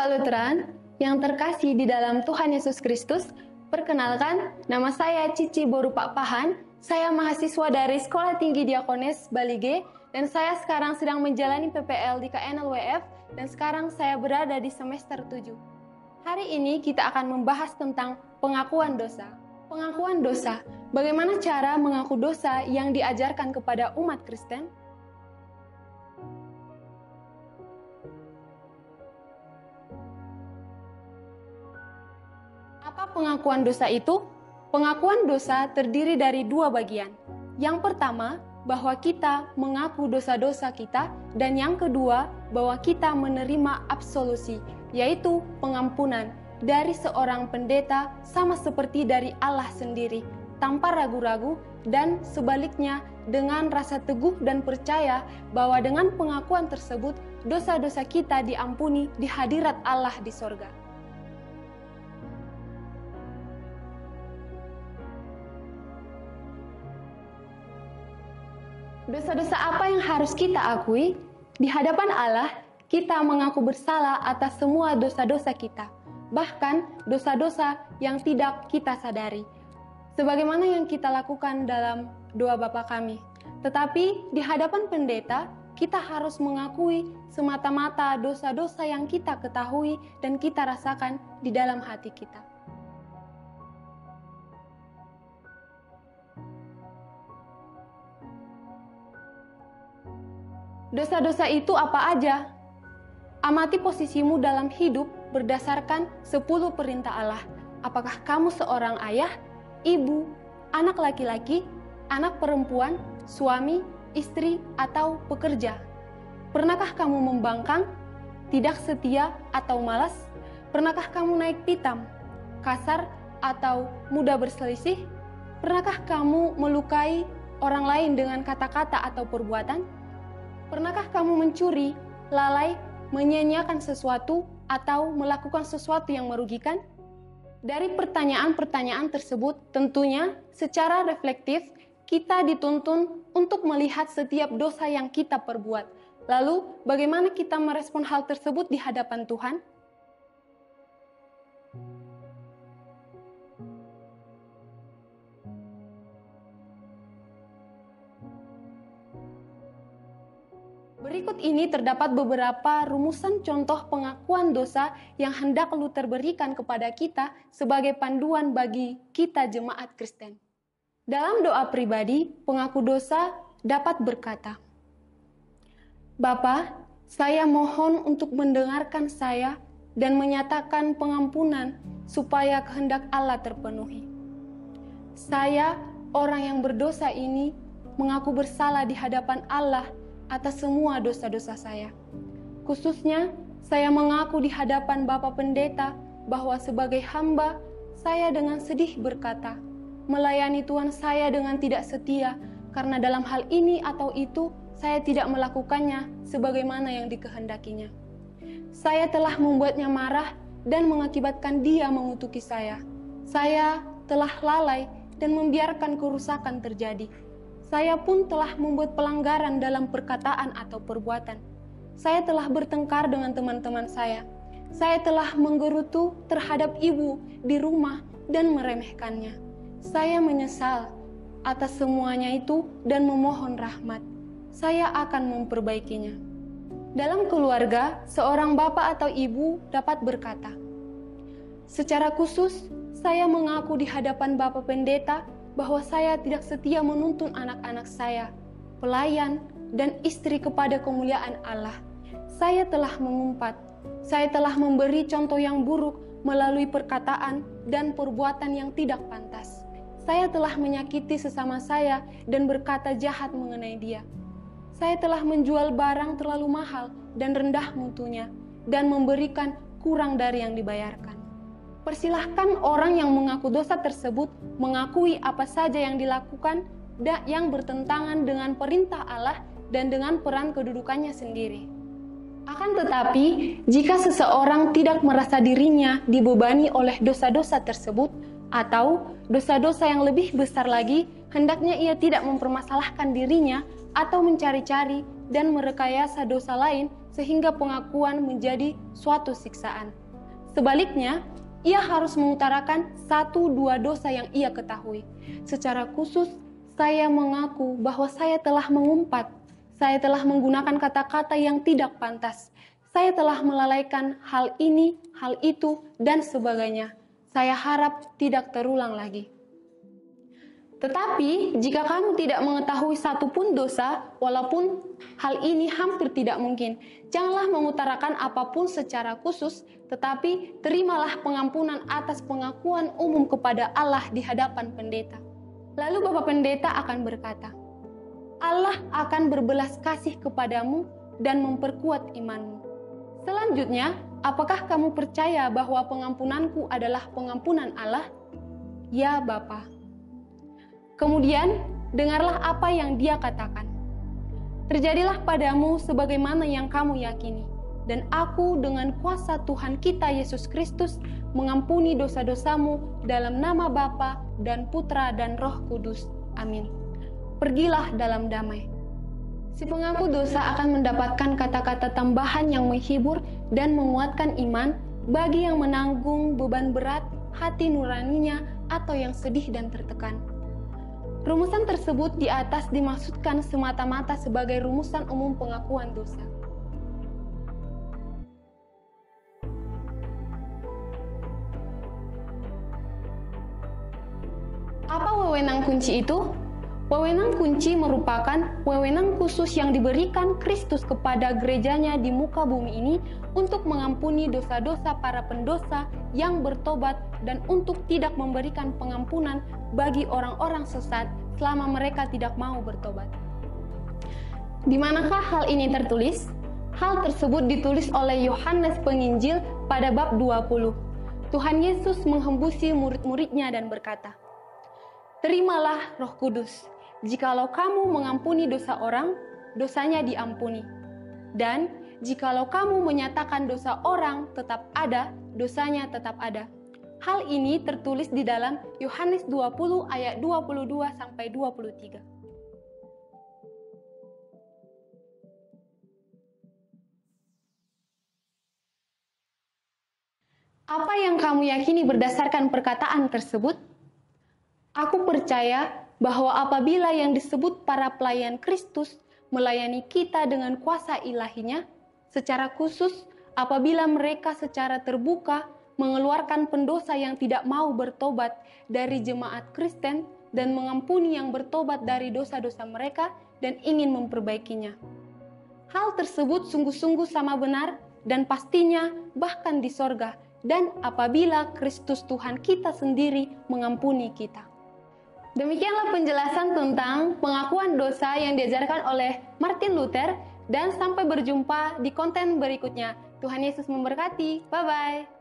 Sobat Lutheran yang terkasih di dalam Tuhan Yesus Kristus, perkenalkan, nama saya Cici Borupak Pahan, saya mahasiswa dari Sekolah Tinggi Diakonis Bali G, dan saya sekarang sedang menjalani PPL di KNLWF, dan sekarang saya berada di semester 7. Hari ini kita akan membahas tentang pengakuan dosa. Pengakuan dosa, bagaimana cara mengaku dosa yang diajarkan kepada umat Kristen? Apa pengakuan dosa itu? Pengakuan dosa terdiri dari dua bagian. Yang pertama, bahwa kita mengaku dosa-dosa kita, dan yang kedua, bahwa kita menerima absolusi, yaitu pengampunan dari seorang pendeta sama seperti dari Allah sendiri, tanpa ragu-ragu, dan sebaliknya dengan rasa teguh dan percaya bahwa dengan pengakuan tersebut, dosa-dosa kita diampuni di hadirat Allah di sorga. Dosa-dosa apa yang harus kita akui? Di hadapan Allah, kita mengaku bersalah atas semua dosa-dosa kita, bahkan dosa-dosa yang tidak kita sadari, sebagaimana yang kita lakukan dalam doa Bapa kami. Tetapi di hadapan pendeta, kita harus mengakui semata-mata dosa-dosa yang kita ketahui dan kita rasakan di dalam hati kita. Dosa-dosa itu apa aja? Amati posisimu dalam hidup berdasarkan 10 perintah Allah. Apakah kamu seorang ayah, ibu, anak laki-laki, anak perempuan, suami, istri, atau pekerja? Pernahkah kamu membangkang, tidak setia, atau malas? Pernahkah kamu naik pitam, kasar, atau mudah berselisih? Pernahkah kamu melukai orang lain dengan kata-kata atau perbuatan? Pernahkah kamu mencuri, lalai, menyia-nyiakan sesuatu, atau melakukan sesuatu yang merugikan? Dari pertanyaan-pertanyaan tersebut, tentunya secara reflektif, kita dituntun untuk melihat setiap dosa yang kita perbuat. Lalu, bagaimana kita merespon hal tersebut di hadapan Tuhan? Berikut ini terdapat beberapa rumusan contoh pengakuan dosa yang hendak Luther berikan kepada kita sebagai panduan bagi kita jemaat Kristen. Dalam doa pribadi, pengaku dosa dapat berkata, "Bapa, saya mohon untuk mendengarkan saya dan menyatakan pengampunan supaya kehendak Allah terpenuhi. Saya, orang yang berdosa ini, mengaku bersalah di hadapan Allah atas semua dosa-dosa saya. Khususnya, saya mengaku di hadapan Bapak Pendeta bahwa sebagai hamba, saya dengan sedih berkata, melayani Tuhan saya dengan tidak setia, karena dalam hal ini atau itu, saya tidak melakukannya sebagaimana yang dikehendakinya. Saya telah membuatnya marah dan mengakibatkan dia mengutuki saya. Saya telah lalai dan membiarkan kerusakan terjadi. Saya pun telah membuat pelanggaran dalam perkataan atau perbuatan. Saya telah bertengkar dengan teman-teman saya. Saya telah menggerutu terhadap ibu di rumah dan meremehkannya. Saya menyesal atas semuanya itu dan memohon rahmat. Saya akan memperbaikinya." Dalam keluarga, seorang bapak atau ibu dapat berkata, "Secara khusus, saya mengaku di hadapan Bapak Pendeta bahwa saya tidak setia menuntun anak-anak saya, pelayan, dan istri kepada kemuliaan Allah. Saya telah mengumpat, saya telah memberi contoh yang buruk melalui perkataan dan perbuatan yang tidak pantas. Saya telah menyakiti sesama saya dan berkata jahat mengenai dia. Saya telah menjual barang terlalu mahal dan rendah mutunya, dan memberikan kurang dari yang dibayarkan." Persilahkan orang yang mengaku dosa tersebut mengakui apa saja yang dilakukan yang bertentangan dengan perintah Allah dan dengan peran kedudukannya sendiri. Akan tetapi, jika seseorang tidak merasa dirinya dibebani oleh dosa-dosa tersebut, atau dosa-dosa yang lebih besar lagi, hendaknya ia tidak mempermasalahkan dirinya atau mencari-cari dan merekayasa dosa lain sehingga pengakuan menjadi suatu siksaan. Sebaliknya, ia harus mengutarakan 1-2 dosa yang ia ketahui. Secara khusus, saya mengaku bahwa saya telah mengumpat, saya telah menggunakan kata-kata yang tidak pantas, saya telah melalaikan hal ini, hal itu, dan sebagainya. Saya harap tidak terulang lagi. Tetapi, jika kamu tidak mengetahui satupun dosa, walaupun hal ini hampir tidak mungkin, janganlah mengutarakan apapun secara khusus, tetapi terimalah pengampunan atas pengakuan umum kepada Allah di hadapan pendeta. Lalu Bapak Pendeta akan berkata, Allah akan berbelas kasih kepadamu dan memperkuat imanmu. Selanjutnya, apakah kamu percaya bahwa pengampunanku adalah pengampunan Allah? Ya, Bapa. Kemudian, dengarlah apa yang dia katakan. Terjadilah padamu sebagaimana yang kamu yakini, dan aku dengan kuasa Tuhan kita Yesus Kristus mengampuni dosa-dosamu dalam nama Bapa dan Putra dan Roh Kudus. Amin. Pergilah dalam damai. Si pengaku dosa akan mendapatkan kata-kata tambahan yang menghibur dan menguatkan iman bagi yang menanggung beban berat hati nuraninya atau yang sedih dan tertekan. Rumusan tersebut di atas dimaksudkan semata-mata sebagai rumusan umum pengakuan dosa. Apa wewenang kunci itu? Wewenang kunci merupakan wewenang khusus yang diberikan Kristus kepada gerejanya di muka bumi ini untuk mengampuni dosa-dosa para pendosa yang bertobat dan untuk tidak memberikan pengampunan bagi orang-orang sesat selama mereka tidak mau bertobat. Di manakah hal ini tertulis? Hal tersebut ditulis oleh Yohanes Penginjil pada bab 20. Tuhan Yesus menghembusi murid-muridnya dan berkata, "Terimalah Roh Kudus. Jikalau kamu mengampuni dosa orang, dosanya diampuni. Dan jikalau kamu menyatakan dosa orang tetap ada, dosanya tetap ada." Hal ini tertulis di dalam Yohanes 20 ayat 22-23. Apa yang kamu yakini berdasarkan perkataan tersebut? Aku percaya bahwa apabila yang disebut para pelayan Kristus melayani kita dengan kuasa ilahinya, secara khusus apabila mereka secara terbuka mengeluarkan pendosa yang tidak mau bertobat dari jemaat Kristen dan mengampuni yang bertobat dari dosa-dosa mereka dan ingin memperbaikinya. Hal tersebut sungguh-sungguh sama benar dan pastinya bahkan di sorga, dan apabila Kristus Tuhan kita sendiri mengampuni kita. Demikianlah penjelasan tentang pengakuan dosa yang diajarkan oleh Martin Luther, dan sampai berjumpa di konten berikutnya. Tuhan Yesus memberkati. Bye-bye.